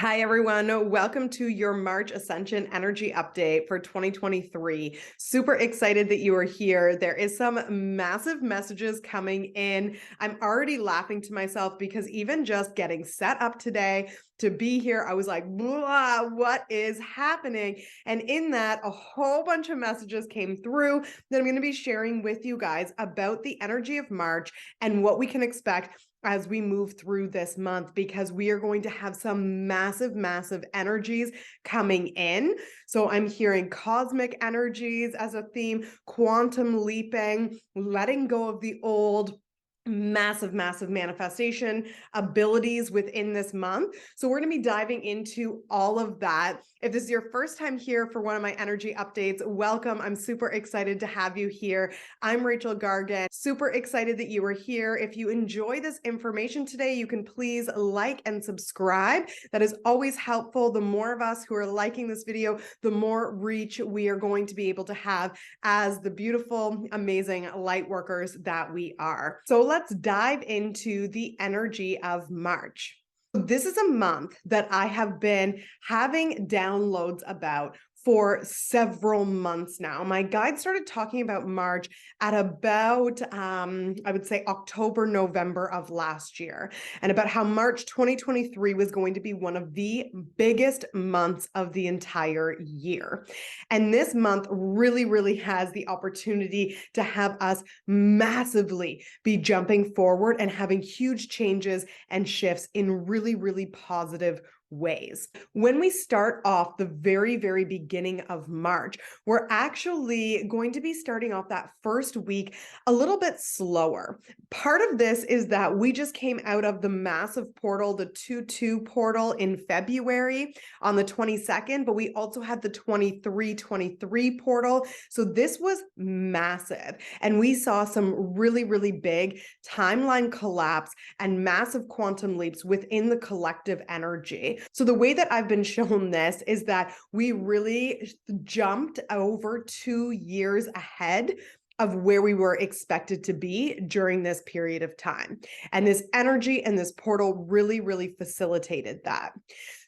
Hi, everyone. Welcome to your March Ascension energy update for 2023. Super excited that you are here. There is some massive messages coming in. I'm already laughing to myself because even just getting set up today to be here, I was like, blah, what is happening? And in that, a whole bunch of messages came through that I'm going to be sharing with you guys about the energy of March and what we can expect as we move through this month, because we are going to have some massive energies coming in. So I'm hearing cosmic energies as a theme, quantum leaping, letting go of the old, massive manifestation abilities within this month. So we're going to be diving into all of that. If this is your first time here for one of my energy updates, welcome. I'm super excited to have you here. I'm Rachael Gargan. Super excited that you are here. If you enjoy this information today, you can please like and subscribe. That is always helpful. The more of us who are liking this video, the more reach we are going to be able to have as the beautiful, amazing light workers that we are. So let's dive into the energy of March. This is a month that I have been having downloads about for several months now. My guide started talking about March at about, I would say October, November of last year, and about how March 2023 was going to be one of the biggest months of the entire year. And this month really has the opportunity to have us massively be jumping forward and having huge changes and shifts in really positive ways. When we start off the very beginning of March, we're actually going to be starting off that first week a little bit slower. Part of this is that we just came out of the massive portal, the 2-2 portal in February on the 22nd, but we also had the 23 portal. So this was massive. And we saw some really big timeline collapse and massive quantum leaps within the collective energy. So the way that I've been shown this is that we really jumped over 2 years ahead of where we were expected to be during this period of time. And this energy and this portal really facilitated that.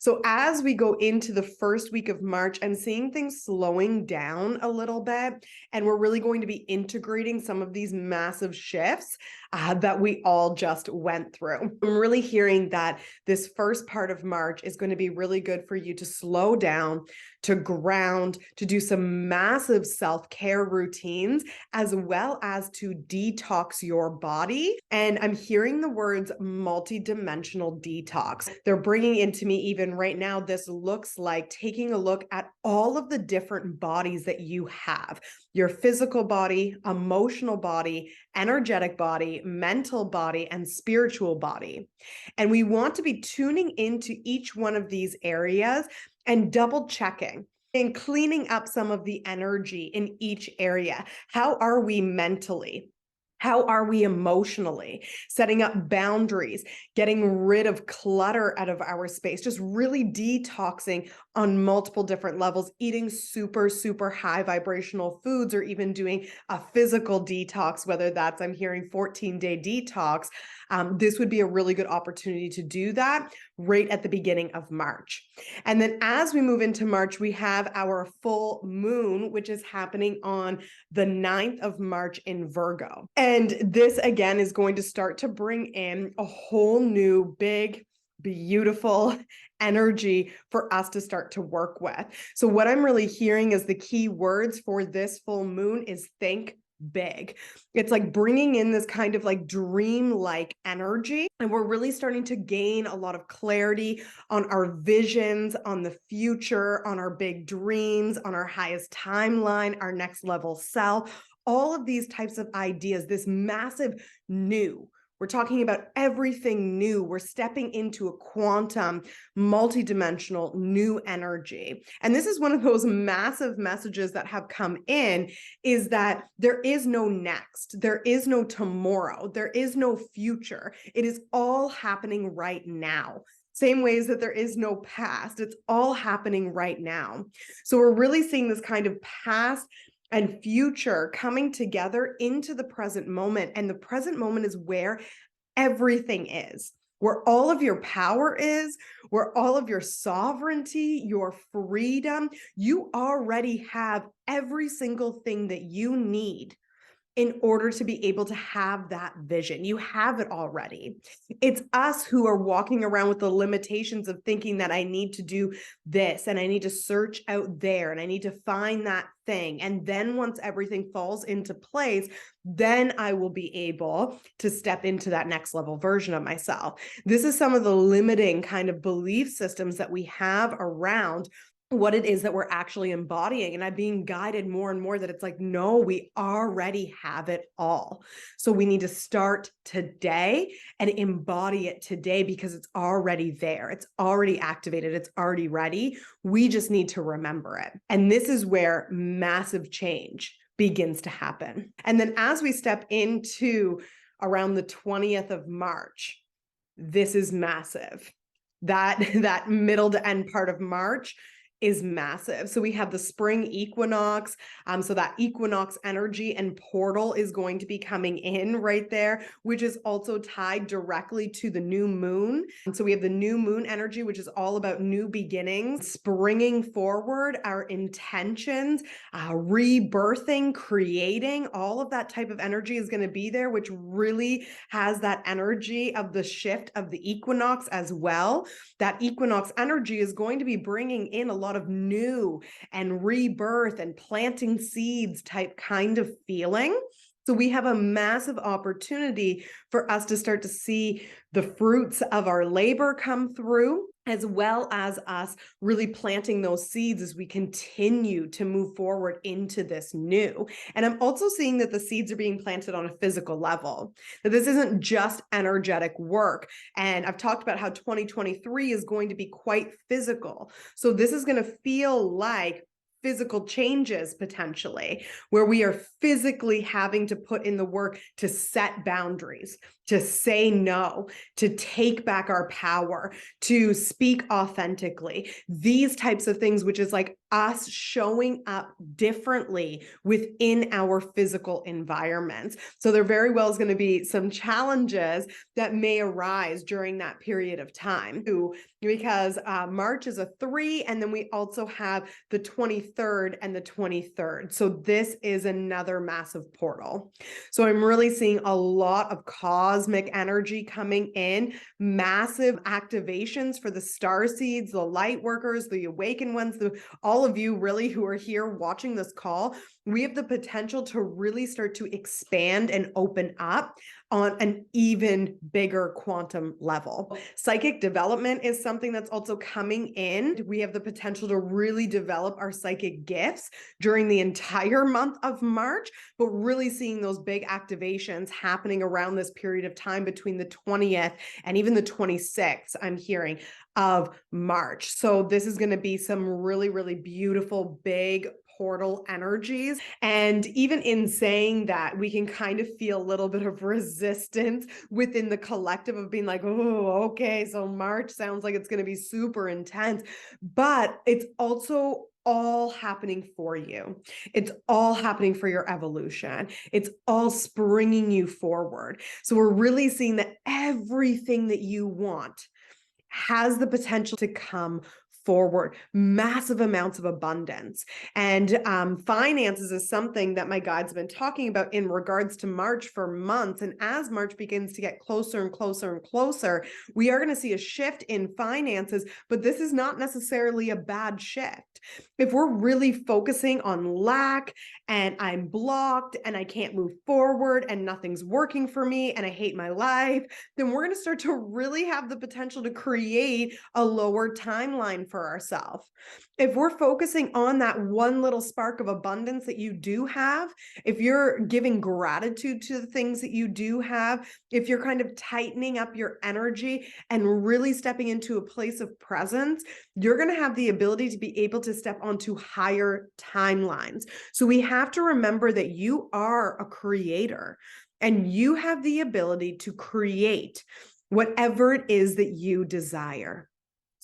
So as we go into the first week of March, I'm seeing things slowing down a little bit, and we're really going to be integrating some of these massive shifts that we all just went through. I'm really hearing that this first part of March is going to be really good for you to slow down, to ground, to do some massive self-care routines, as well as to detox your body. And I'm hearing the words multi-dimensional detox. They're bringing into me even right now, this looks like taking a look at all of the different bodies that you have: your physical body, emotional body, energetic body, mental body, and spiritual body. And we want to be tuning into each one of these areas and double checking and cleaning up some of the energy in each area. How are we mentally? How are we emotionally? Setting up boundaries, getting rid of clutter out of our space, just really detoxing on multiple different levels, eating super high vibrational foods, or even doing a physical detox, whether that's, I'm hearing 14-day detox. This would be a really good opportunity to do that right at the beginning of March. And then as we move into March, we have our full moon, which is happening on the 9th of March in Virgo. And this again is going to start to bring in a whole new big, beautiful energy for us to start to work with. So what I'm really hearing is the key words for this full moon is think big. It's like bringing in this kind of like dream-like energy, and we're really starting to gain a lot of clarity on our visions, on the future, on our big dreams, on our highest timeline, our next level self, all of these types of ideas, this massive new. We're talking about everything new. We're stepping into a quantum, multidimensional new energy. And this is one of those massive messages that have come in, is that there is no next. There is no tomorrow. There is no future. It is all happening right now. Same ways that there is no past. It's all happening right now. So we're really seeing this kind of past and future coming together into the present moment. And the present moment is where everything is. where all of your power is, where all of your sovereignty, your freedom. You already have every single thing that you need in order to be able to have that vision. You have it already. It's us who are walking around with the limitations of thinking that I need to do this and I need to search out there and I need to find that thing. And then once everything falls into place, then I will be able to step into that next level version of myself. This is some of the limiting kind of belief systems that we have around what it is that we're actually embodying. And I'm being guided more and more that it's like, no, we already have it all. So we need to start today and embody it today because it's already there. It's already activated. It's already ready. We just need to remember it. And this is where massive change begins to happen. And then as we step into around the 20th of March, this is massive. That middle to end part of March is massive. So we have the spring equinox. So that equinox energy and portal is going to be coming in right there, which is also tied directly to the new moon. And so we have the new moon energy, which is all about new beginnings, springing forward, our intentions, rebirthing, creating, all of that type of energy is going to be there, which really has that energy of the shift of the equinox as well. That equinox energy is going to be bringing in a lot of new and rebirth and planting seeds type kind of feeling. So we have a massive opportunity for us to start to see the fruits of our labor come through, as well as us really planting those seeds as we continue to move forward into this new. And I'm also seeing that the seeds are being planted on a physical level, that this isn't just energetic work. And I've talked about how 2023 is going to be quite physical. So this is going to feel like physical changes potentially, where we are physically having to put in the work to set boundaries, to say no, to take back our power, to speak authentically. These types of things, which is like us showing up differently within our physical environments. So there very well is going to be some challenges that may arise during that period of time, because March is a 3, and then we also have the 23rd and the 23rd. So this is another massive portal. So I'm really seeing a lot of cosmic energy coming in, massive activations for the star seeds, the light workers, the awakened ones, all of you really who are here watching this call. We have the potential to really start to expand and open up on an even bigger quantum level. Psychic development is something that's also coming in. We have the potential to really develop our psychic gifts during the entire month of March, but really seeing those big activations happening around this period of time between the 20th and even the 26th, I'm hearing, of March. So this is going to be some really, really beautiful, big portal energies. And even in saying that, we can kind of feel a little bit of resistance within the collective of being like, oh, okay, so March sounds like it's going to be super intense, but it's also all happening for you. It's all happening for your evolution. It's all springing you forward. So we're really seeing that everything that you want has the potential to come forward, massive amounts of abundance. And finances is something that my guides have been talking about in regards to March for months. And as March begins to get closer and closer and closer, we are going to see a shift in finances, but this is not necessarily a bad shift. If we're really focusing on lack and I'm blocked and I can't move forward and nothing's working for me and I hate my life, then we're going to start to really have the potential to create a lower timeline for ourselves. If we're focusing on that one little spark of abundance that you do have, if you're giving gratitude to the things that you do have, if you're kind of tightening up your energy and really stepping into a place of presence, you're going to have the ability to be able to step onto higher timelines. So we have to remember that you are a creator and you have the ability to create whatever it is that you desire.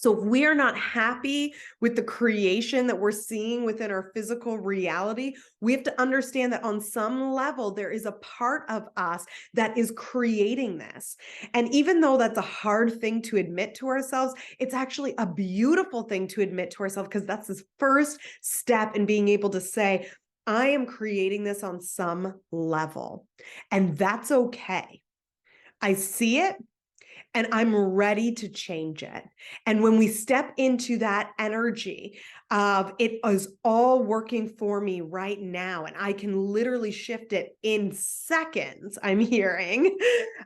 So if we are not happy with the creation that we're seeing within our physical reality, we have to understand that on some level, there is a part of us that is creating this. And even though that's a hard thing to admit to ourselves, it's actually a beautiful thing to admit to ourselves, because that's the first step in being able to say, I am creating this on some level, and that's okay. I see it, and I'm ready to change it. And when we step into that energy of it is all working for me right now, and I can literally shift it in seconds, I'm hearing,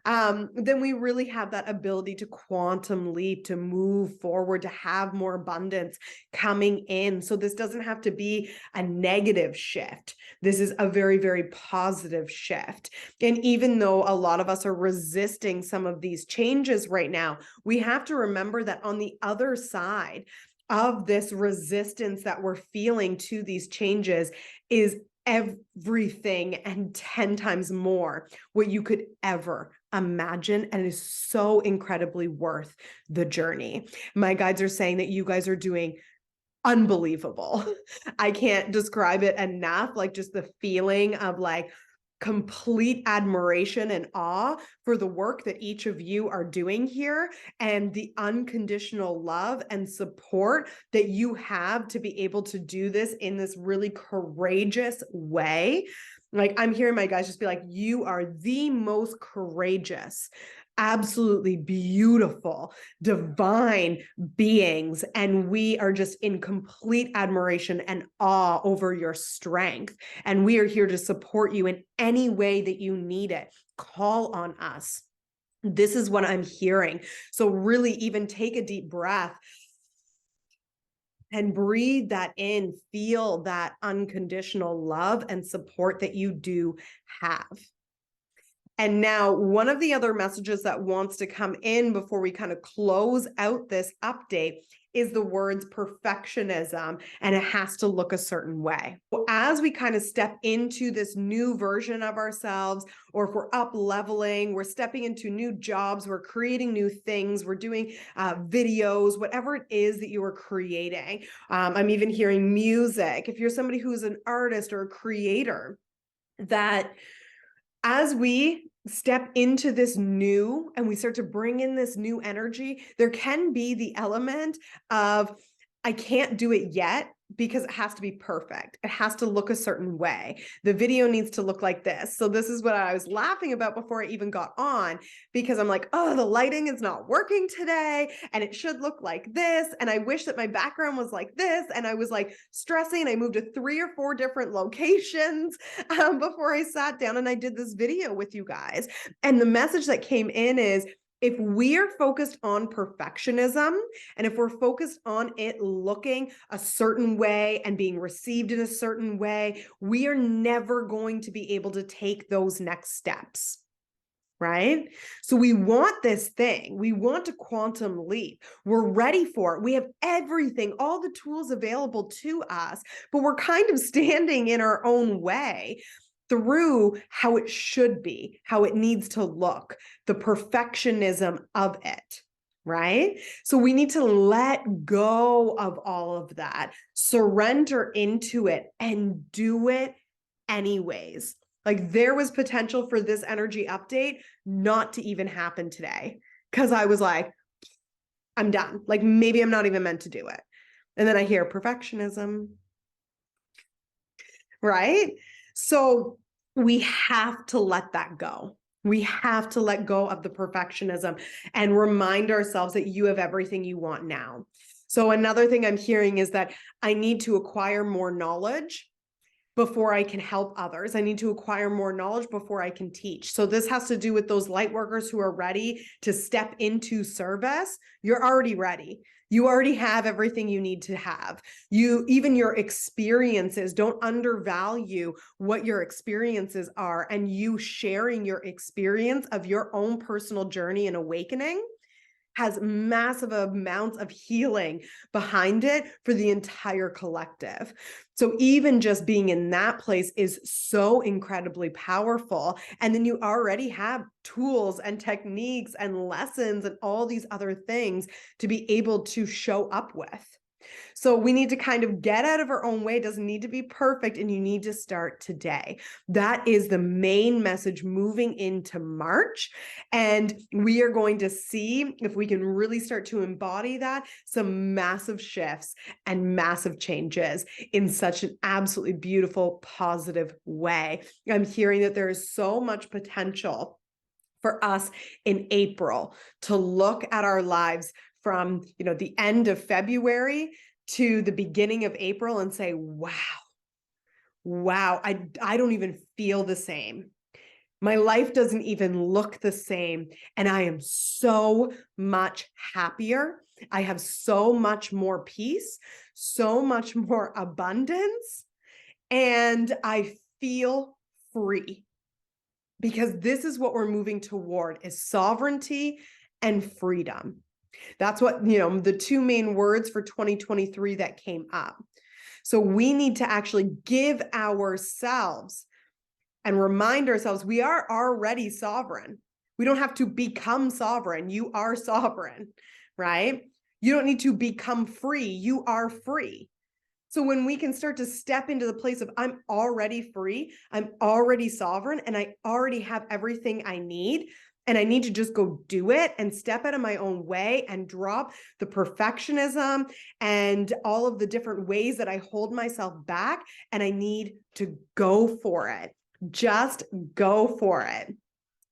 then we really have that ability to quantum leap, to move forward, to have more abundance coming in. So this doesn't have to be a negative shift. This is a very, very positive shift. And even though a lot of us are resisting some of these changes right now, we have to remember that on the other side of this resistance that we're feeling to these changes is everything and 10 times more what you could ever imagine, and it is so incredibly worth the journey. My guides are saying that you guys are doing unbelievable. I can't describe it enough, like just the feeling of like complete admiration and awe for the work that each of you are doing here, and the unconditional love and support that you have to be able to do this in this really courageous way. Like, I'm hearing my guys just be like, you are the most courageous, absolutely beautiful, divine beings, and we are just in complete admiration and awe over your strength. And we are here to support you in any way that you need it. Call on us. This is what I'm hearing. So really even take a deep breath and breathe that in. Feel that unconditional love and support that you do have. And now, one of the other messages that wants to come in before we kind of close out this update is the words perfectionism, and it has to look a certain way. As we kind of step into this new version of ourselves, or if we're up leveling, we're stepping into new jobs, we're creating new things, we're doing videos, whatever it is that you are creating. I'm even hearing music. If you're somebody who's an artist or a creator, that as we step into this new and we start to bring in this new energy, there can be the element of, I can't do it yet because it has to be perfect. It has to look a certain way. The video needs to look like this. So this is what I was laughing about before I even got on, because I'm like, oh, the lighting is not working today, and it should look like this. And I wish that my background was like this. And I was like stressing. I moved to 3 or 4 different locations before I sat down and I did this video with you guys. And the message that came in is, if we're focused on perfectionism, and if we're focused on it looking a certain way and being received in a certain way, we are never going to be able to take those next steps. Right? So we want this thing. We want to quantum leap. We're ready for it. We have everything, all the tools available to us, but we're kind of standing in our own way through how it should be, how it needs to look, the perfectionism of it. Right? So we need to let go of all of that, surrender into it, and do it anyways. Like, there was potential for this energy update not to even happen today, because I was like, I'm done. Like, maybe I'm not even meant to do it. And then I hear perfectionism. Right? So we have to let that go. We have to let go of the perfectionism and remind ourselves that you have everything you want now. So another thing I'm hearing is that I need to acquire more knowledge before I can help others. I need to acquire more knowledge before I can teach. So this has to do with those light workers who are ready to step into service. You're already ready. You already have everything you need to have. Even your experiences, don't undervalue what your experiences are, and you sharing your experience of your own personal journey and awakening has massive amounts of healing behind it for the entire collective. So even just being in that place is so incredibly powerful. And then you already have tools and techniques and lessons and all these other things to be able to show up with. So we need to kind of get out of our own way. It doesn't need to be perfect, and you need to start today. That is the main message moving into March. And we are going to see if we can really start to embody that, some massive shifts and massive changes in such an absolutely beautiful, positive way. I'm hearing that there is so much potential for us in April to look at our lives from, the end of February to the beginning of April and say, wow, I don't even feel the same. My life doesn't even look the same. And I am so much happier. I have so much more peace, so much more abundance, and I feel free. Because this is what we're moving toward, is sovereignty and freedom. That's what, the two main words for 2023 that came up. So we need to actually give ourselves and remind ourselves we are already sovereign. We don't have to become sovereign. You are sovereign, right? You don't need to become free. You are free. So when we can start to step into the place of I'm already free, I'm already sovereign, and I already have everything I need, and I need to just go do it and step out of my own way and drop the perfectionism and all of the different ways that I hold myself back, and I need to go for it. Just go for it.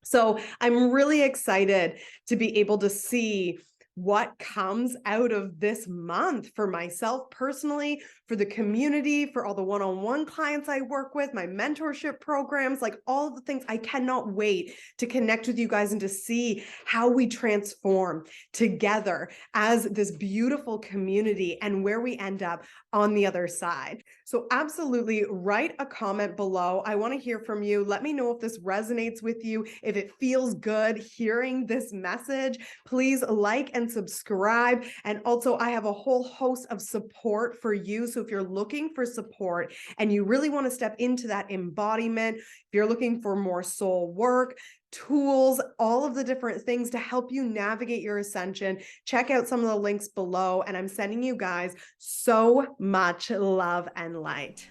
So I'm really excited to be able to see what comes out of this month for myself personally, for the community, for all the one-on-one clients I work with, my mentorship programs, like all of the things. I cannot wait to connect with you guys and to see how we transform together as this beautiful community and where we end up on the other side. So absolutely write a comment below. I want to hear from you. Let me know if this resonates with you, if it feels good hearing this message. Please like and subscribe. And also, I have a whole host of support for you. So if you're looking for support and you really want to step into that embodiment, if you're looking for more soul work, tools, all of the different things to help you navigate your ascension, check out some of the links below. And I'm sending you guys so much love and light.